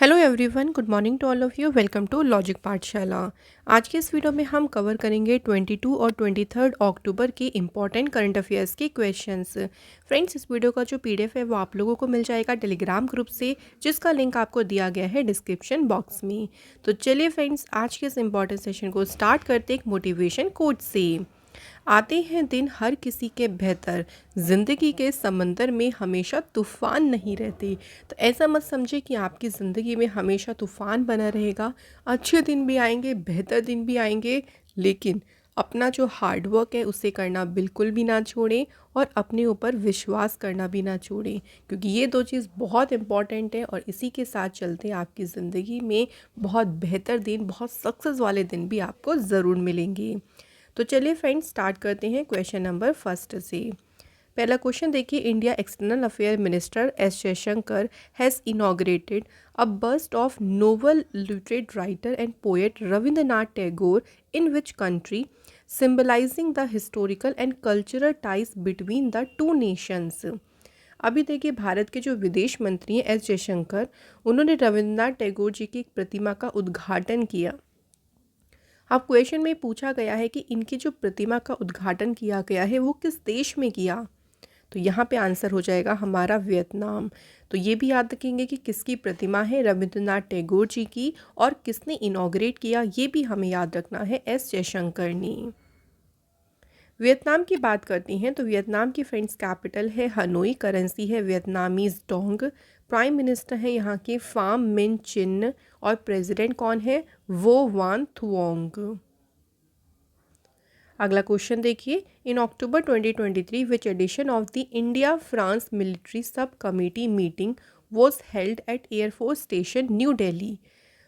Hello everyone, good morning to all of you. Welcome to logic Pathshala. आज के इस video में हम कवर करेंगे 22 और 23 अक्टूबर के इम्पॉर्टेंट करंट अफेयर्स के क्वेश्चंस। फ्रेंड्स, इस वीडियो का जो पीडीएफ है वो आप लोगों को मिल जाएगा टेलीग्राम ग्रुप से, जिसका लिंक आपको दिया गया है डिस्क्रिप्शन बॉक्स में। तो चलिए फ्रेंड्स, आज के इस इम्पॉर्टेंट सेशन को स्टार्ट करते एक मोटिवेशन कोट से। आते हैं दिन हर किसी के बेहतर, ज़िंदगी के समंदर में हमेशा तूफ़ान नहीं रहते। तो ऐसा मत समझे कि आपकी ज़िंदगी में हमेशा तूफ़ान बना रहेगा। अच्छे दिन भी आएंगे, बेहतर दिन भी आएंगे, लेकिन अपना जो हार्ड वर्क है उसे करना बिल्कुल भी ना छोड़ें और अपने ऊपर विश्वास करना भी ना छोड़ें, क्योंकि ये दो चीज़ बहुत इंपॉर्टेंट है और इसी के साथ चलते आपकी ज़िंदगी में बहुत बेहतर दिन, बहुत सक्सेस वाले दिन भी आपको ज़रूर मिलेंगे। तो चलिए फ्रेंड्स, स्टार्ट करते हैं क्वेश्चन नंबर फर्स्ट से। पहला क्वेश्चन देखिए, India external affair minister S Jaishankar has inaugurated a bust of Nobel laureate writer and poet Rabindranath Tagore in which country, symbolizing the historical and cultural ties between the two nations. अभी देखिए, भारत के जो विदेश मंत्री हैं एस जयशंकर, उन्होंने रविंद्रनाथ टैगोर जी की एक प्रतिमा का उद्घाटन किया। अब क्वेश्चन में पूछा गया है कि इनकी जो प्रतिमा का उद्घाटन किया गया है वो किस देश में किया। तो यहाँ पे आंसर हो जाएगा हमारा वियतनाम। तो ये भी याद रखेंगे कि किसकी प्रतिमा है, रविंद्रनाथ टैगोर जी की, और किसने इनॉग्रेट किया ये भी हमें याद रखना है, एस जयशंकर ने। वियतनाम की बात करती हैं तो वियतनाम की फ्रेंड्स कैपिटल है हनोई, करेंसी है वियतनामीज डोंग, प्राइम मिनिस्टर है यहाँ के फाम मिन चिन, और प्रेसिडेंट कौन है, वो वान थुओंग। अगला क्वेश्चन देखिए, इन अक्टूबर 2023 which edition of the India France military sub committee meeting was held at air force station new Delhi.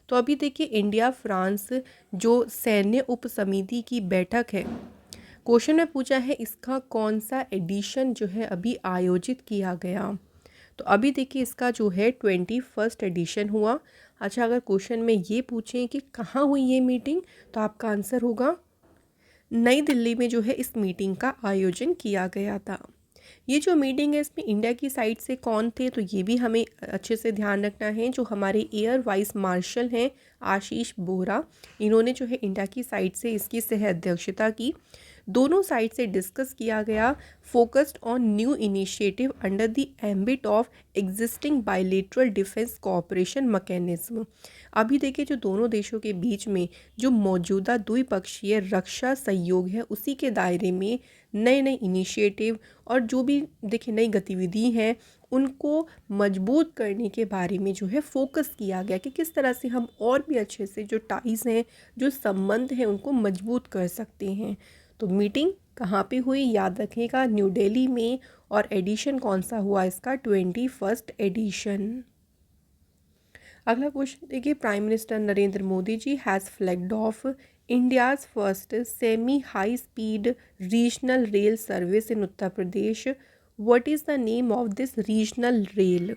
तो अभी देखिए, इंडिया फ्रांस जो सैन्य उप समिति की बैठक है, क्वेश्चन में पूछा है इसका कौन सा एडिशन जो है अभी आयोजित किया गया। तो अभी देखिए, इसका जो है 21 एडिशन हुआ। अच्छा, अगर क्वेश्चन में ये पूछें कि कहाँ हुई ये मीटिंग, तो आपका आंसर होगा नई दिल्ली में जो है इस मीटिंग का आयोजन किया गया था। ये जो मीटिंग है इसमें इंडिया की साइड से कौन थे, तो ये भी हमें अच्छे से ध्यान रखना है। जो हमारे एयर वाइस मार्शल हैं आशीष बोरा, इन्होंने जो है इंडिया की साइड से इसकी सह अध्यक्षता की। दोनों साइड से डिस्कस किया गया, focused on new initiative under the ambit of existing bilateral defence cooperation mechanism. अभी देखिए, जो दोनों देशों के बीच में जो मौजूदा द्विपक्षीय रक्षा सहयोग है उसी के दायरे में नए नए इनिशिएटिव और जो भी देखिए नई गतिविधि हैं उनको मजबूत करने के बारे में जो है फोकस किया गया कि किस तरह से हम और भी अच्छे से जो टाइज़ हैं, जो संबंध हैं, उनको मजबूत कर सकते हैं। तो मीटिंग कहाँ पे हुई, याद रखिएगा, न्यू दिल्ली में। और एडिशन कौन सा हुआ इसका, 21 एडिशन। अगला क्वेश्चन देखिए, prime minister Narendra Modi ji has flagged off India's first semi high speed regional rail service in Uttar Pradesh. What is the name of this regional rail.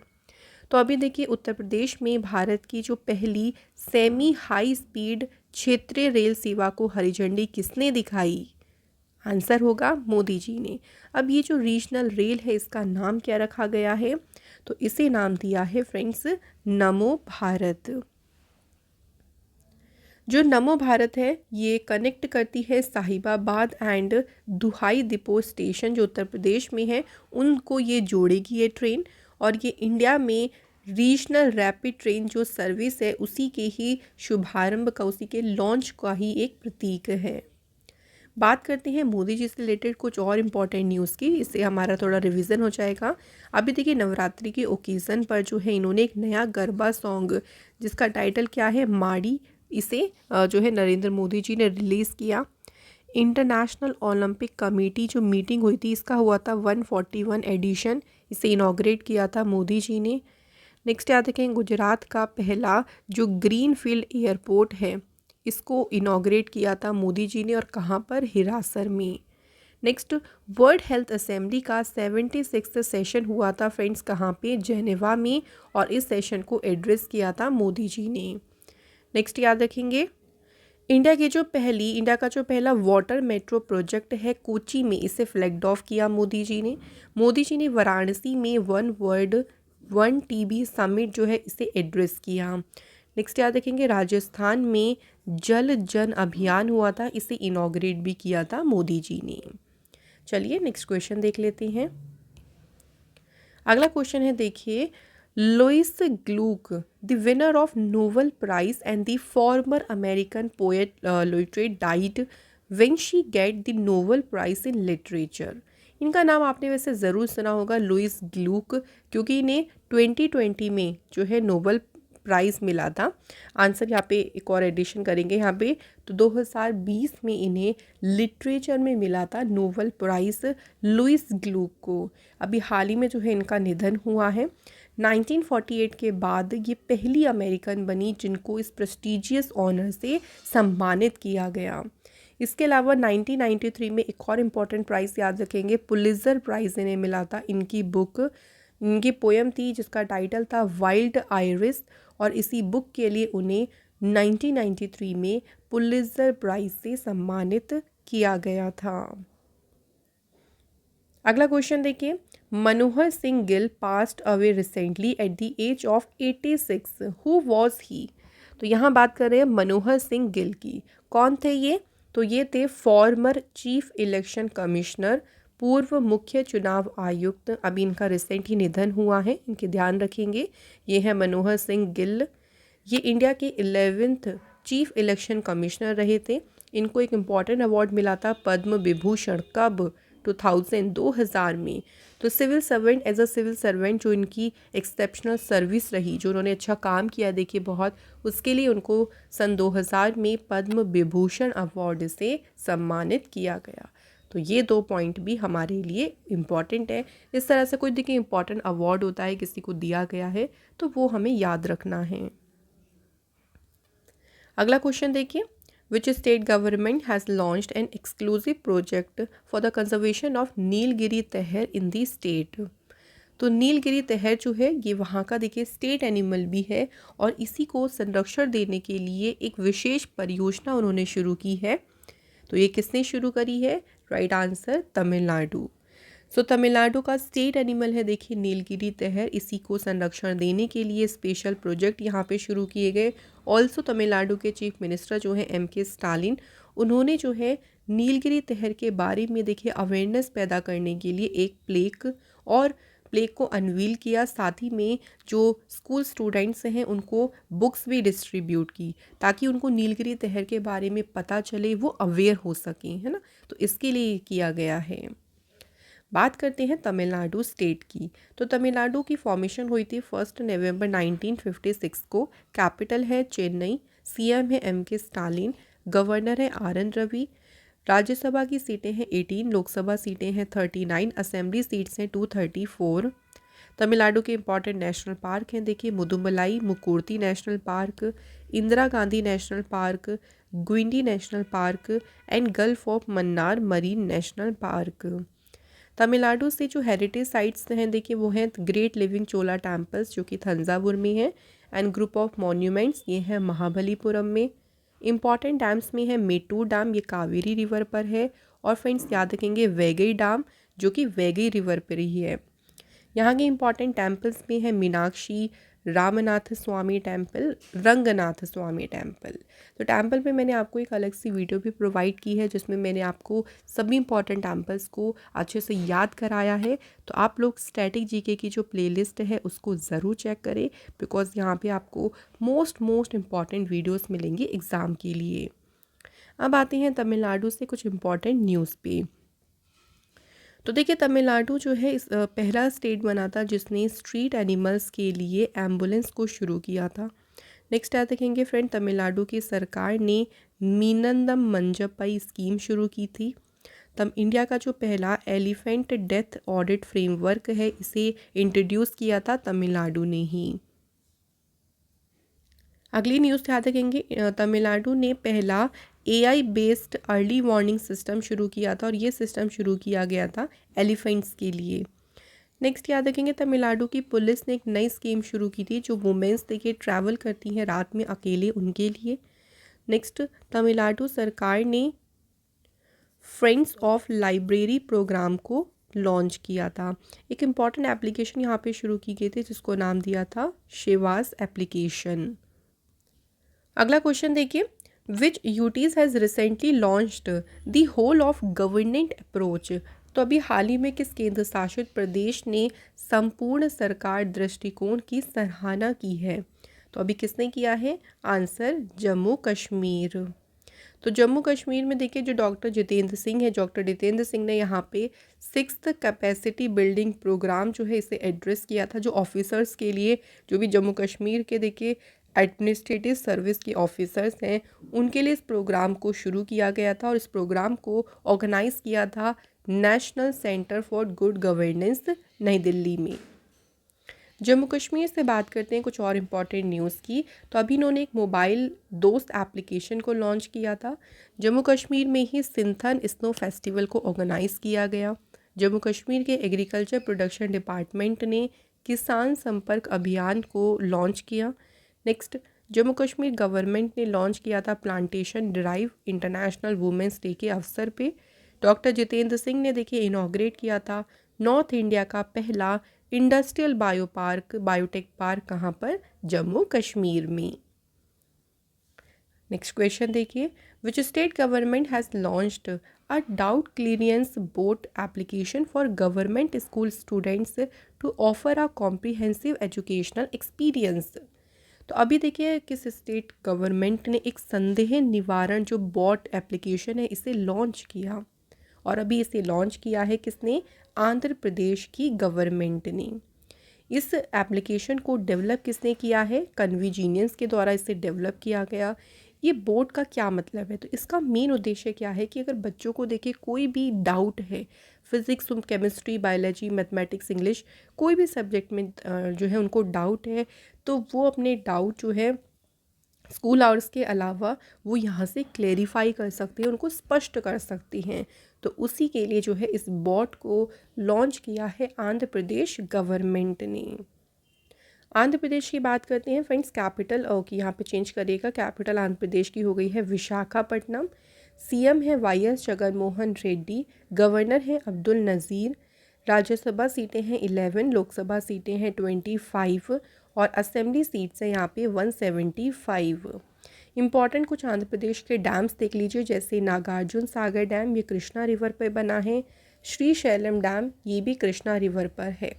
तो अभी देखिए, उत्तर प्रदेश में भारत की जो पहली सेमी हाई स्पीड क्षेत्रीय रेल सेवा को हरी झंडी किसने दिखाई। आंसर होगा मोदी जी ने। अब ये जो रीजनल रेल है इसका नाम क्या रखा गया है, तो इसे नाम दिया है फ्रेंड्स नमो भारत। जो नमो भारत है ये कनेक्ट करती है साहिबाबाद एंड दुहाई डिपो स्टेशन जो उत्तर प्रदेश में है, उनको ये जोड़ेगी ये ट्रेन। और ये इंडिया में रीजनल रैपिड ट्रेन जो सर्विस है उसी के ही शुभारंभ का, उसी के लॉन्च का ही एक प्रतीक है। बात करते हैं मोदी जी से रिलेटेड कुछ और इम्पॉर्टेंट न्यूज़ की, इससे हमारा थोड़ा रिवीजन हो जाएगा। अभी देखिए, नवरात्रि के ओकेज़न पर जो है इन्होंने एक नया गरबा सॉन्ग जिसका टाइटल क्या है, माड़ी, इसे जो है नरेंद्र मोदी जी ने रिलीज़ किया। इंटरनेशनल ओलंपिक कमेटी जो मीटिंग हुई थी इसका हुआ था 141 एडिशन, इसे इनाग्रेट किया था मोदी जी ने। नेक्स्ट याद रखें, गुजरात का पहला जो ग्रीन फील्ड एयरपोर्ट है इसको इनाग्रेट किया था मोदी जी ने, और कहाँ पर, हिरासर में। नेक्स्ट, वर्ल्ड हेल्थ असेंबली का 76वां सेशन हुआ था फ्रेंड्स, कहाँ पे, जेनेवा में, और इस सेशन को एड्रेस किया था मोदी जी ने। नेक्स्ट याद रखेंगे, इंडिया का जो पहला वाटर मेट्रो प्रोजेक्ट है कोची में, इसे फ्लैग्ड ऑफ किया मोदी जी ने। मोदी जी ने वाराणसी में one world one TB summit जो है इसे एड्रेस किया। नेक्स्ट याद रखेंगे राजस्थान में जल जन अभियान हुआ था, इसे इनॉग्रेट भी किया था मोदी जी ने। चलिए नेक्स्ट क्वेश्चन देख लेते हैं। अगला क्वेश्चन है देखिए, Louise Gluck the winner of Nobel prize and the former American poet laureate died when she get the Nobel prize in literature. इनका नाम आपने वैसे ज़रूर सुना होगा, लुइस ग्लूक, क्योंकि इन्हें 2020 में जो है नोबेल प्राइज़ मिला था। आंसर यहाँ पे एक और एडिशन करेंगे यहाँ पे, तो 2020 में इन्हें लिटरेचर में मिला था नोबेल प्राइज़ लुइस ग्लूक को। अभी हाल ही में जो है इनका निधन हुआ है। 1948 के बाद ये पहली अमेरिकन बनी जिनको इस प्रेस्टिजियस ऑनर से सम्मानित किया गया। इसके अलावा 1993 में एक और इम्पॉर्टेंट प्राइज़ याद रखेंगे, पुलित्ज़र प्राइज़ इन्हें मिला था। इनकी बुक, इनकी पोएम थी जिसका टाइटल था वाइल्ड आइरिस, और इसी बुक के लिए उन्हें 1993 में पुलित्ज़र प्राइज़ से सम्मानित किया गया था। अगला क्वेश्चन देखिए, Manohar Singh Gill passed away recently at the age of 86, who was he. तो यहाँ बात कर रहे हैं मनोहर सिंह गिल की। कौन थे ये? तो ये थे फॉर्मर चीफ इलेक्शन कमिश्नर, पूर्व मुख्य चुनाव आयुक्त। अभी इनका रिसेंट ही निधन हुआ है, इनके ध्यान रखेंगे। ये है मनोहर सिंह गिल। ये इंडिया के 11th चीफ इलेक्शन कमिश्नर रहे थे। इनको एक इम्पॉर्टेंट अवार्ड मिला था पद्म विभूषण, कब? 2000 में। तो civil servant, as a civil servant जो इनकी एक्सेप्शनल सर्विस रही, जो उन्होंने अच्छा काम किया देखिए बहुत, उसके लिए उनको सन 2000 में पद्म विभूषण अवार्ड से सम्मानित किया गया। तो ये 2 पॉइंट भी हमारे लिए इम्पॉर्टेंट है। इस तरह से कोई देखिए इम्पॉर्टेंट अवार्ड होता है, किसी को दिया गया है, तो वो हमें याद रखना है। अगला क्वेश्चन देखिए, which state government has launched an exclusive project for the conservation of Nilgiri तहर in the state। तो नीलगिरी तहर जो है ये वहाँ का देखिए स्टेट एनिमल भी है, और इसी को संरक्षण देने के लिए एक विशेष परियोजना उन्होंने शुरू की है। तो ये किसने शुरू करी है? Right answer, Tamil Nadu. So Tamil Nadu का स्टेट एनिमल है देखिए नीलगिरी तहर, इसी को संरक्षण देने के लिए स्पेशल प्रोजेक्ट यहाँ पे शुरू किए गए। ऑल्सो तमिलनाडु के चीफ मिनिस्टर जो हैं MK स्टालिन, उन्होंने जो है नीलगिरी तहर के बारे में देखिए अवेयरनेस पैदा करने के लिए एक प्लेक को अनवील किया। साथ ही में जो स्कूल स्टूडेंट्स हैं उनको बुक्स भी डिस्ट्रीब्यूट की, ताकि उनको नीलगिरी तहर के बारे में पता चले, वो अवेयर हो सकें, है ना। तो इसके लिए किया गया है। बात करते हैं तमिलनाडु स्टेट की। तो तमिलनाडु की फॉर्मेशन हुई थी 1 नवंबर 1956 को। कैपिटल है चेन्नई, CM है MK स्टालिन, गवर्नर है RN रवि। राज्यसभा की सीटें हैं 18, लोकसभा सीटें हैं 39, असेंबली सीट्स हैं 234। तमिलनाडु के इंपॉर्टेंट नेशनल पार्क हैं देखिए, Mudumalai Mukurthi national park, Indira Gandhi national park, Guindy national park and gulf of Mannar marine national park. Tamil Nadu से जो हेरिटेज साइट्स हैं देखिए वो हैं ग्रेट लिविंग चोला टेम्पल्स जो कि थंजावुर में है, एंड ग्रुप ऑफ मॉन्यूमेंट्स ये हैं महाबलीपुरम में। इंपॉर्टेंट डैम्स में है मेटूर डैम, ये कावेरी रिवर पर है, और फ्रेंड्स याद रखेंगे वैगई डैम जो कि वैगई रिवर पर ही है। यहाँ के इंपॉर्टेंट टेम्पल्स में है मीनाक्षी रामनाथ स्वामी टेम्पल, रंगनाथ स्वामी टेम्पल। तो टेम्पल पे मैंने आपको एक अलग सी वीडियो भी प्रोवाइड की है जिसमें मैंने आपको सभी इंपॉर्टेंट टेम्पल्स को अच्छे से याद कराया है। तो आप लोग स्टैटिक जीके की जो प्लेलिस्ट है उसको ज़रूर चेक करें, बिकॉज यहाँ पे आपको मोस्ट इम्पॉर्टेंट वीडियोस मिलेंगी एग्ज़ाम के लिए। अब आते हैं तमिलनाडु से कुछ इम्पॉर्टेंट न्यूज़ पे। तो देखिए तमिलनाडु जो है इस पहला स्टेट बना था जिसने स्ट्रीट एनिमल्स के लिए एम्बुलेंस को शुरू किया था। नेक्स्ट आ देखेंगे फ्रेंड, तमिलनाडु की सरकार ने मीनंदम मंजप्पई स्कीम शुरू की थी। तब इंडिया का जो पहला एलिफेंट डेथ ऑडिट फ्रेमवर्क है इसे इंट्रोड्यूस किया था तमिलनाडु ने ही। अगली न्यूज़ याद रखेंगे, तमिलनाडु ने पहला AI based early warning system शुरू किया था, और ये सिस्टम शुरू किया गया था एलिफेंट्स के लिए। नेक्स्ट याद रखेंगे, तमिलनाडु की पुलिस ने एक नई स्कीम शुरू की थी जो वुमेंस देखिए ट्रैवल करती हैं रात में अकेले, उनके लिए। नेक्स्ट, तमिलनाडु सरकार ने फ्रेंड्स ऑफ लाइब्रेरी प्रोग्राम को लॉन्च किया था। एक इम्पॉर्टेंट एप्लीकेशन यहाँ पे शुरू की गई थी जिसको नाम दिया था शेवास एप्लीकेशन। अगला क्वेश्चन देखिए, which UTs has recently launched the whole of government approach. तो अभी हाल ही में किस केंद्र शासित प्रदेश ने संपूर्ण सरकार दृष्टिकोण की सराहना की है? तो अभी किसने किया है? आंसर जम्मू कश्मीर। तो जम्मू कश्मीर में देखिए जो डॉक्टर जितेंद्र सिंह ने यहाँ पे 6th कैपेसिटी बिल्डिंग प्रोग्राम जो है इसे एड्रेस किया था, जो ऑफिसर्स के लिए, जो भी जम्मू कश्मीर के देखिए एडमिनिस्ट्रेटिव सर्विस के ऑफिसर्स हैं उनके लिए इस प्रोग्राम को शुरू किया गया था और इस प्रोग्राम को ऑर्गेनाइज किया था national centre for good governance नई दिल्ली में। जम्मू कश्मीर से बात करते हैं कुछ और इम्पॉर्टेंट न्यूज़ की। तो अभी इन्होंने एक मोबाइल दोस्त एप्लीकेशन को लॉन्च किया था। जम्मू कश्मीर में ही सिंथन स्नो फेस्टिवल को ऑर्गेनाइज किया गया। जम्मू कश्मीर के एग्रीकल्चर प्रोडक्शन डिपार्टमेंट ने किसान संपर्क अभियान को लॉन्च किया। नेक्स्ट, जम्मू कश्मीर गवर्नमेंट ने लॉन्च किया था plantation drive international women's day के अवसर पे। डॉक्टर जितेंद्र सिंह ने देखिए इनॉग्रेट किया था नॉर्थ इंडिया का पहला इंडस्ट्रियल बायोटेक पार्क कहाँ पर? जम्मू कश्मीर में। नेक्स्ट क्वेश्चन देखिए, which state government has launched a doubt clearance board application for government school students to offer a comprehensive educational experience. तो अभी देखिए किस स्टेट गवर्नमेंट ने एक संदेह निवारण जो बॉट एप्लीकेशन है इसे लॉन्च किया, और अभी इसे लॉन्च किया है किसने? आंध्र प्रदेश की गवर्नमेंट ने। इस एप्लीकेशन को डेवलप किसने किया है? कन्वीजीनियंस के द्वारा इसे डेवलप किया गया। ये बोर्ड का क्या मतलब है? तो इसका मेन उद्देश्य क्या है कि अगर बच्चों को देखिए कोई भी डाउट है, physics, chemistry, biology, mathematics, English, कोई भी सब्जेक्ट में जो है उनको डाउट है, तो वो अपने डाउट जो है स्कूल आवर्स के अलावा वो यहाँ से क्लेरिफाई कर सकते हैं, उनको स्पष्ट कर सकती हैं। तो उसी के लिए जो है इस बॉट को लॉन्च किया है आंध्र प्रदेश गवर्नमेंट ने। आंध्र प्रदेश की बात करते हैं फ्रेंड्स। कैपिटल की यहाँ पे चेंज करिएगा, कैपिटल आंध्र प्रदेश की हो गई है विशाखापट्टनम। सीएम है वाईएस जगनमोहन रेड्डी। गवर्नर है अब्दुल नज़ीर। राज्यसभा सीटें हैं 11, लोकसभा सीटें हैं 25 और असेंबली सीट्स हैं यहाँ पे 175। इम्पॉर्टेंट कुछ आंध्र प्रदेश के डैम्स देख लीजिए, जैसे नागार्जुन सागर डैम, ये कृष्णा रिवर पर बना है। श्रीशैलम डैम, ये भी कृष्णा रिवर पर है।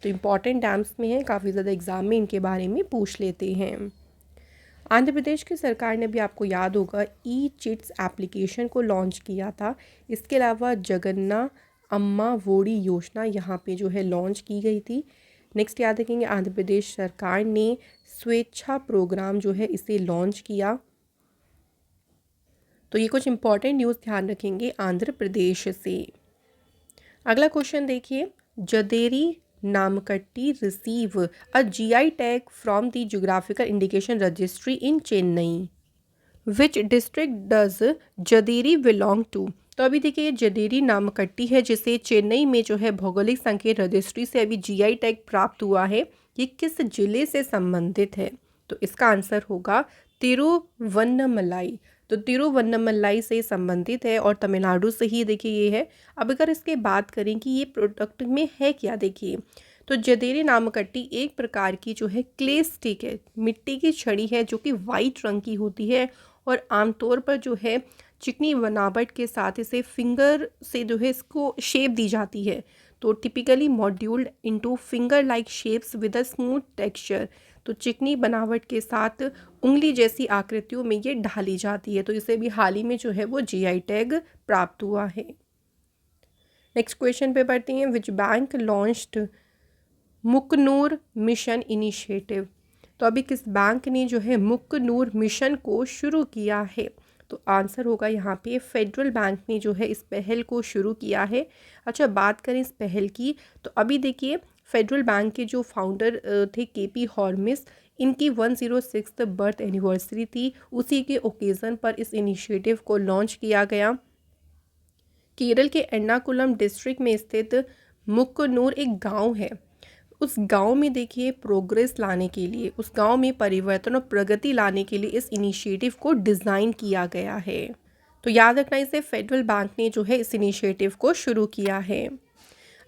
तो इम्पॉर्टेंट डैम्स में है, काफ़ी ज़्यादा एग्जाम में इनके बारे में पूछ लेते हैं। आंध्र प्रदेश की सरकार ने भी आपको याद होगा ई चिट्स एप्लीकेशन को लॉन्च किया था। इसके अलावा जगन्ना अम्मा वोडी योजना यहाँ पे जो है लॉन्च की गई थी। नेक्स्ट याद रखेंगे आंध्र प्रदेश सरकार ने स्वेच्छा प्रोग्राम जो है इसे लॉन्च किया। तो ये कुछ इंपॉर्टेंट न्यूज़ ध्यान रखेंगे आंध्र प्रदेश से। अगला क्वेश्चन देखिए, Jaderi Namakatti receive a GI tag from the geographical indication registry in Chennai. Which district does Jaderi belong to. तो अभी देखिए ये जदेरी नामकट्टी है जिसे चेन्नई में जो है भौगोलिक संकेत रजिस्ट्री से अभी जीआई टैग प्राप्त हुआ है। ये किस जिले से संबंधित है? तो इसका आंसर होगा तिरुवन्नमलाई। तो तिरुवन्नमलाई से संबंधित है और तमिलनाडु से ही देखिए ये है। अब अगर इसके बात करें कि ये प्रोडक्ट में है क्या, देखिए तो जदेरी नामकट्टी एक प्रकार की जो है क्ले स्टिक है, मिट्टी की छड़ी है जो कि वाइट रंग की होती है और आमतौर पर जो है चिकनी बनावट के साथ इसे फिंगर से जो है इसको शेप दी जाती है। तो typically moulded into finger like shapes with a smooth texture. तो चिकनी बनावट के साथ उंगली जैसी आकृतियों में ये ढाली जाती है। तो इसे भी हाल ही में जो है वो जीआई टैग प्राप्त हुआ है। नेक्स्ट क्वेश्चन पे पढ़ते हैं, which bank launched Muknoor mission initiative. तो अभी किस बैंक ने जो है मुकनूर मिशन को शुरू किया है? तो आंसर होगा यहाँ पे फेडरल बैंक ने जो है इस पहल को शुरू किया है। अच्छा, बात करें इस पहल की, तो अभी देखिए फेडरल बैंक के जो फाउंडर थे केपी हॉर्मिस, इनकी 106th बर्थ एनिवर्सरी थी। उसी के ओकेज़न पर इस इनिशिएटिव को लॉन्च किया गया। केरल के एर्नाकुलम डिस्ट्रिक्ट में स्थित मुक्कनूर एक गांव है। उस गांव में देखिए प्रोग्रेस लाने के लिए, उस गांव में परिवर्तन और प्रगति लाने के लिए इस इनिशिएटिव को डिज़ाइन किया गया है। तो याद रखना, इसे फेडरल बैंक ने जो है इस इनिशिएटिव को शुरू किया है।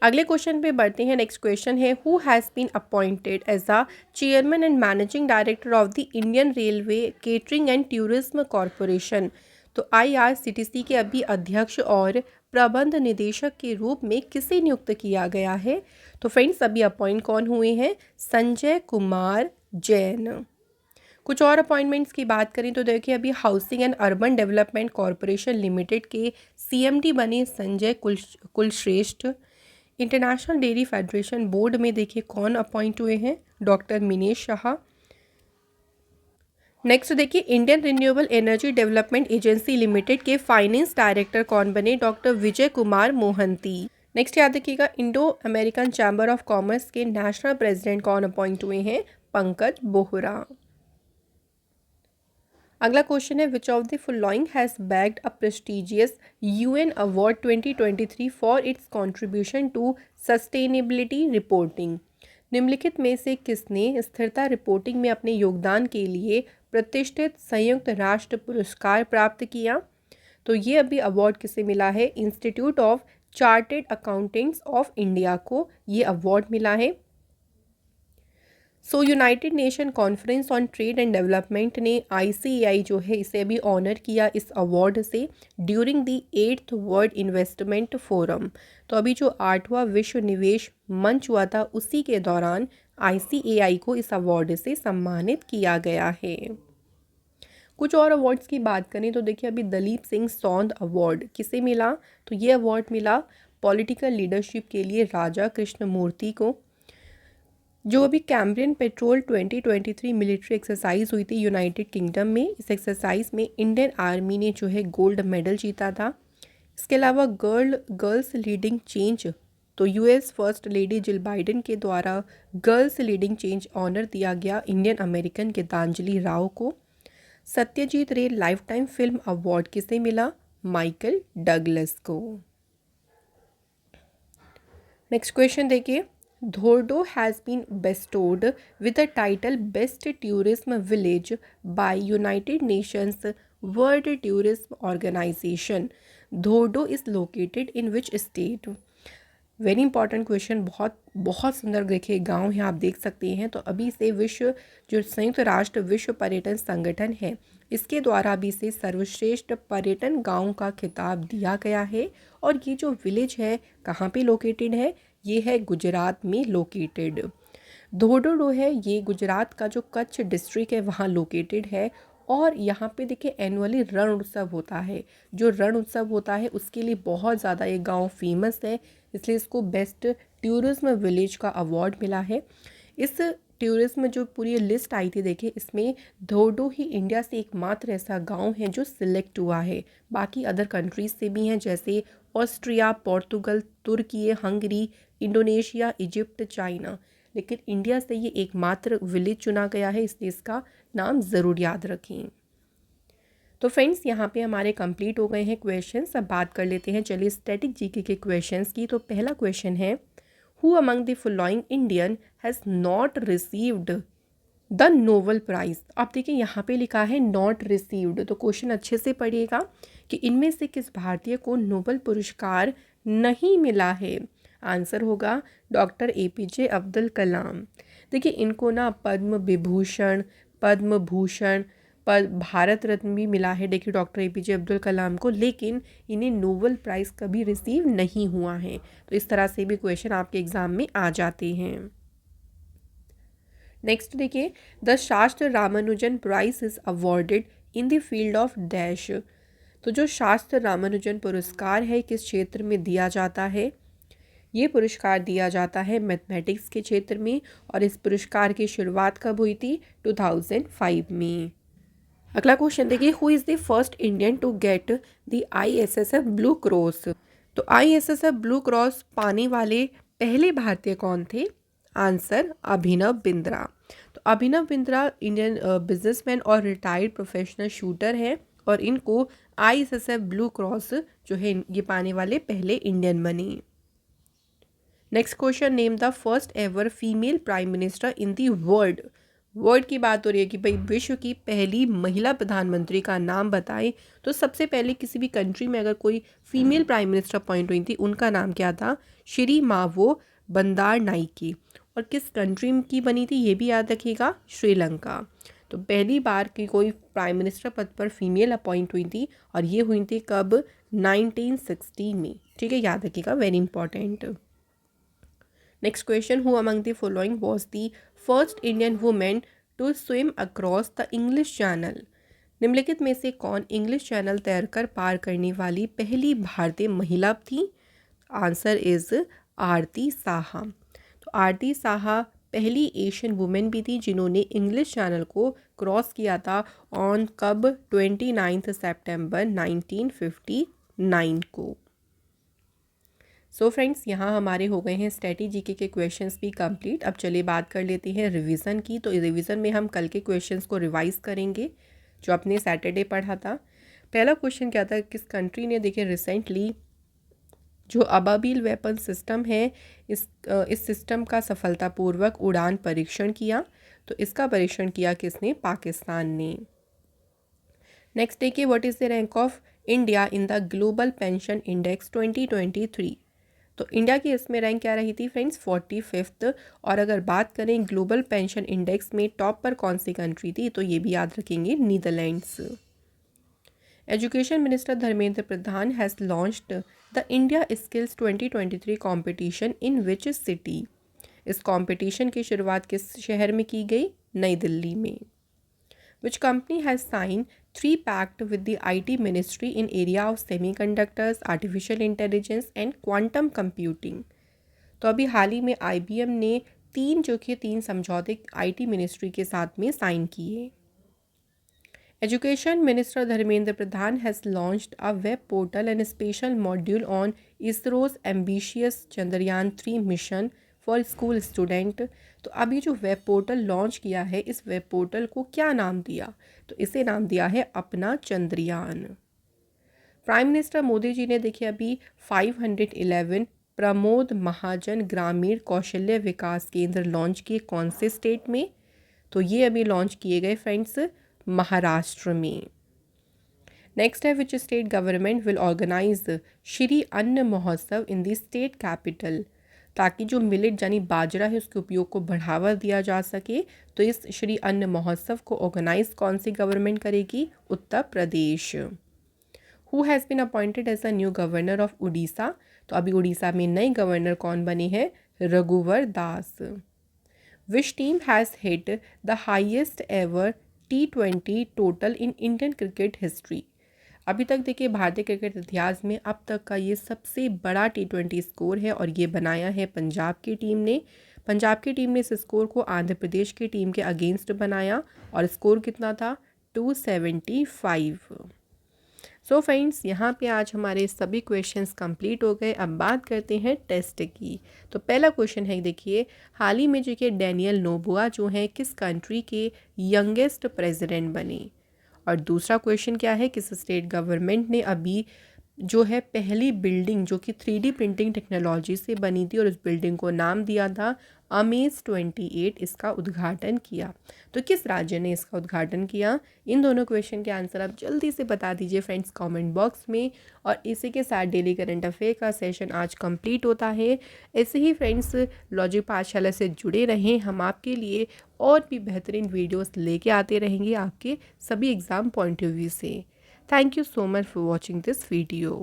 अगले क्वेश्चन पे बढ़ते हैं। नेक्स्ट क्वेश्चन है, who has been appointed as a chairman and managing director of the Indian railway catering and tourism corporation. तो IRCTC के अभी अध्यक्ष और प्रबंध निदेशक के रूप में किसे नियुक्त किया गया है? तो फ्रेंड्स अभी अपॉइंट कौन हुए हैं? संजय कुमार जैन। कुछ और अपॉइंटमेंट्स की बात करें तो देखिए अभी housing and urban development corporation limited के CMD बने Sanjay Kulshreshtha. International dairy federation board में देखिए कौन अपॉइंट हुए हैं? डॉक्टर मिनेश शाह। नेक्स्ट देखिए Indian renewable energy development agency limited के फाइनेंस डायरेक्टर कौन बने? डॉक्टर विजय कुमार मोहंती। नेक्स्ट याद रखिएगा Indo American chamber of commerce के नेशनल प्रेसिडेंट कौन अपॉइंट हुए हैं? पंकज बोहरा। अगला क्वेश्चन है, which of the following has bagged a prestigious UN award 2023 for its contribution to sustainability reporting. निम्नलिखित में से किसने स्थिरता रिपोर्टिंग में अपने योगदान के लिए प्रतिष्ठित संयुक्त राष्ट्र पुरस्कार प्राप्त किया? तो ये अभी अवार्ड किसे मिला है? Institute of chartered accountants of India को ये अवार्ड मिला है। United nation conference on trade and development ने ICAI जो है इसे अभी ऑनर किया इस अवार्ड से during the 8th world investment forum. तो अभी जो 8वां विश्व निवेश मंच हुआ था उसी के दौरान ICAI को इस अवार्ड से सम्मानित किया गया है। कुछ और अवार्ड्स की बात करें तो देखिए अभी दलीप सिंह सौंद अवार्ड किसे मिला? तो ये अवार्ड मिला पॉलिटिकल लीडरशिप के लिए राजा कृष्णमूर्ति को। जो अभी कैम्ब्रियन पेट्रोल 2023 मिलिट्री एक्सरसाइज हुई थी यूनाइटेड किंगडम में, इस एक्सरसाइज में इंडियन आर्मी ने जो है गोल्ड मेडल जीता था। इसके अलावा गर्ल्स लीडिंग चेंज, तो US first lady Jill Biden के द्वारा गर्ल्स लीडिंग चेंज ऑनर दिया गया इंडियन अमेरिकन गीतांजलि राव को। सत्यजीत रे लाइफ टाइम फिल्म अवार्ड किसे मिला? माइकल डगलस को। नेक्स्ट क्वेश्चन देखिए, Dhordo has been bestowed with the title Best Tourism Village by United Nations World Tourism Organization. Dhordo is located in which state? Very important question. बहुत सुंदर देखिए गांव है, आप देख सकते हैं। तो अभी से विश्व जो संयुक्त राष्ट्र विश्व पर्यटन संगठन है इसके द्वारा अभी से सर्वश्रेष्ठ पर्यटन गांव का खिताब दिया गया है। और ये जो विलेज है कहाँ पे लोकेटेड है? ये है गुजरात में लोकेटेड। धोर्डो है ये गुजरात का जो कच्छ डिस्ट्रिक्ट है वहाँ लोकेटेड है। और यहाँ पे देखिए एनुअली रण उत्सव होता है। जो रण उत्सव होता है उसके लिए बहुत ज़्यादा ये गांव फेमस है, इसलिए इसको बेस्ट टूरिज्म विलेज का अवार्ड मिला है। इस टूरिज्म जो पूरी लिस्ट आई थी देखिए इसमें धोर्डो ही इंडिया से एकमात्र ऐसा गांव है जो सिलेक्ट हुआ है। बाकी अदर कंट्रीज से भी हैं जैसे ऑस्ट्रिया, पोर्तुगल, तुर्की, हंगरी, इंडोनेशिया, इजिप्ट, चाइना, लेकिन इंडिया से ये एकमात्र विलेज चुना गया है, इसलिए इसका नाम ज़रूर याद रखें। तो फ्रेंड्स यहाँ पे हमारे कंप्लीट हो गए हैं क्वेश्चंस। अब बात कर लेते हैं चलिए स्टैटिक जीके के क्वेश्चंस की। तो पहला क्वेश्चन है, who among the following Indian has not received the Nobel prize. अब देखिए यहाँ पे लिखा है नॉट रिसीव्ड, तो क्वेश्चन अच्छे से पढ़िएगा कि इनमें से किस भारतीय को नोबेल पुरस्कार नहीं मिला है। आंसर होगा डॉक्टर APJ अब्दुल कलाम। देखिए इनको ना पद्म विभूषण, पद्म भूषण, भारत रत्न भी मिला है देखिए डॉक्टर APJ अब्दुल कलाम को, लेकिन इन्हें नोबेल प्राइज़ कभी रिसीव नहीं हुआ है। तो इस तरह से भी क्वेश्चन आपके एग्जाम में आ जाते हैं। नेक्स्ट देखिए, the Sastra Ramanujan prize is awarded in the field of dash. तो जो शास्त्र रामानुजन पुरस्कार है किस क्षेत्र में दिया जाता है? ये पुरस्कार दिया जाता है मैथमेटिक्स के क्षेत्र में। और इस पुरस्कार की शुरुआत कब हुई थी? 2005 में। अगला क्वेश्चन देखिए, who is the first Indian to get the ISSF blue cross. तो ISSF ब्लू क्रॉस पाने वाले पहले भारतीय कौन थे? आंसर अभिनव बिंद्रा। तो अभिनव बिंद्रा इंडियन बिजनेसमैन और रिटायर्ड प्रोफेशनल शूटर हैं और इनको ISSF ब्लू क्रॉस जो है ये पाने वाले पहले इंडियन बने। Next question, name the first ever female prime minister in the world. Word की बात हो रही है कि भाई विश्व की पहली महिला प्रधानमंत्री का नाम बताएं, तो सबसे पहले किसी भी कंट्री में अगर कोई फीमेल प्राइम मिनिस्टर अपॉइंट हुई थी उनका नाम क्या था, श्री मावो बंदारनाइके। और किस कंट्री की बनी थी ये भी याद रखिएगा, श्रीलंका। तो पहली बार की कोई प्राइम मिनिस्टर पद पर फीमेल अपॉइंट हुई थी और ये हुई थी कब, 1960 में। ठीक है, याद रखिएगा, very important. Next question, who among the following was the first Indian women to swim across the English channel. निम्नलिखित में से कौन इंग्लिश चैनल तैरकर पार करने वाली पहली भारतीय महिला थी? आंसर इज आरती साहा। तो आरती साहा पहली एशियन वुमेन भी थी जिन्होंने इंग्लिश चैनल को क्रॉस किया था ऑन कब, 29 सितंबर 1959 को। सो फ्रेंड्स, यहाँ हमारे हो गए हैं स्ट्रेटजी के क्वेश्चंस भी कंप्लीट। अब चलिए बात कर लेते हैं रिवीजन की। तो रिवीजन में हम कल के क्वेश्चंस को रिवाइज करेंगे जो अपने सैटरडे पढ़ा था। पहला क्वेश्चन क्या था, किस कंट्री ने देखिए रिसेंटली जो अबाबिल वेपन सिस्टम है इस सिस्टम का सफलतापूर्वक उड़ान परीक्षण किया। तो इसका परीक्षण किया किसने, पाकिस्तान ने। नेक्स्ट देखिए, what is the rank of India in the global pension index 2023। तो इंडिया की इसमें रैंक क्या रही थी फ्रेंड्स, 45th। और अगर बात करें ग्लोबल पेंशन इंडेक्स में टॉप पर कौन सी कंट्री थी, तो ये भी याद रखेंगे, Netherlands. Education minister Dharmendra Pradhan has launched the India skills 2023 competition in which city. इस कॉम्पिटिशन की शुरुआत किस शहर में की गई, नई दिल्ली में। Which company has sign 3 pact with the IT ministry in area of semiconductors, artificial intelligence and quantum computing. तो अभी हाल ही में IBM ने तीन समझौते IT मिनिस्ट्री के साथ में साइन किए। Education minister Dharmendra Pradhan has launched a web portal and special module on ISRO's ambitious Chandrayaan 3 mission for school student. तो अभी जो वेब पोर्टल लॉन्च किया है, इस वेब पोर्टल को क्या नाम दिया, तो इसे नाम दिया है अपना चंद्रयान। प्राइम मिनिस्टर मोदी जी ने देखिए अभी 511 प्रमोद महाजन ग्रामीण कौशल्य विकास केंद्र लॉन्च किए, कौन से स्टेट में, तो ये अभी लॉन्च किए गए फ्रेंड्स महाराष्ट्र में। नेक्स्ट है, which state government will organize Shri Anna Mahotsav in the state capital. ताकि जो मिलेट यानी बाजरा है उसके उपयोग को बढ़ावा दिया जा सके, तो इस श्री अन्न महोत्सव को ऑर्गेनाइज कौन सी गवर्नमेंट करेगी, Uttar Pradesh. Who has been appointed as a new governor of Odisha. तो अभी उड़ीसा में नए गवर्नर कौन बने हैं, Raghubar Das. Which team has hit the highest ever T20 total in Indian cricket history. अभी तक देखिए भारतीय क्रिकेट इतिहास में अब तक का ये सबसे बड़ा T20 स्कोर है और ये बनाया है पंजाब की टीम ने। पंजाब की टीम ने इस स्कोर को आंध्र प्रदेश की टीम के अगेंस्ट बनाया और स्कोर कितना था, 275। सो फ्रेंड्स, यहाँ पे आज हमारे सभी क्वेश्चंस कंप्लीट हो गए। अब बात करते हैं टेस्ट की। तो पहला क्वेश्चन है देखिए, हाल ही में जो कि डैनियल नोबोआ जो है किस कंट्री के यंगेस्ट प्रेसिडेंट बने। और दूसरा क्वेश्चन क्या है, किस स्टेट गवर्नमेंट ने अभी जो है पहली बिल्डिंग जो कि 3D प्रिंटिंग टेक्नोलॉजी से बनी थी और उस बिल्डिंग को नाम दिया था अमेज 28, इसका उद्घाटन किया। तो किस राज्य ने इसका उद्घाटन किया, इन दोनों क्वेश्चन के आंसर आप जल्दी से बता दीजिए फ्रेंड्स कमेंट बॉक्स में। और इसी के साथ डेली करंट अफेयर का सेशन आज कंप्लीट होता है। ऐसे ही फ्रेंड्स लॉजिक पाठशाला से जुड़े रहें, हम आपके लिए और भी बेहतरीन वीडियोस लेके आते रहेंगे आपके सभी एग्ज़ाम पॉइंट ऑफ व्यू से। Thank you so much for watching this video.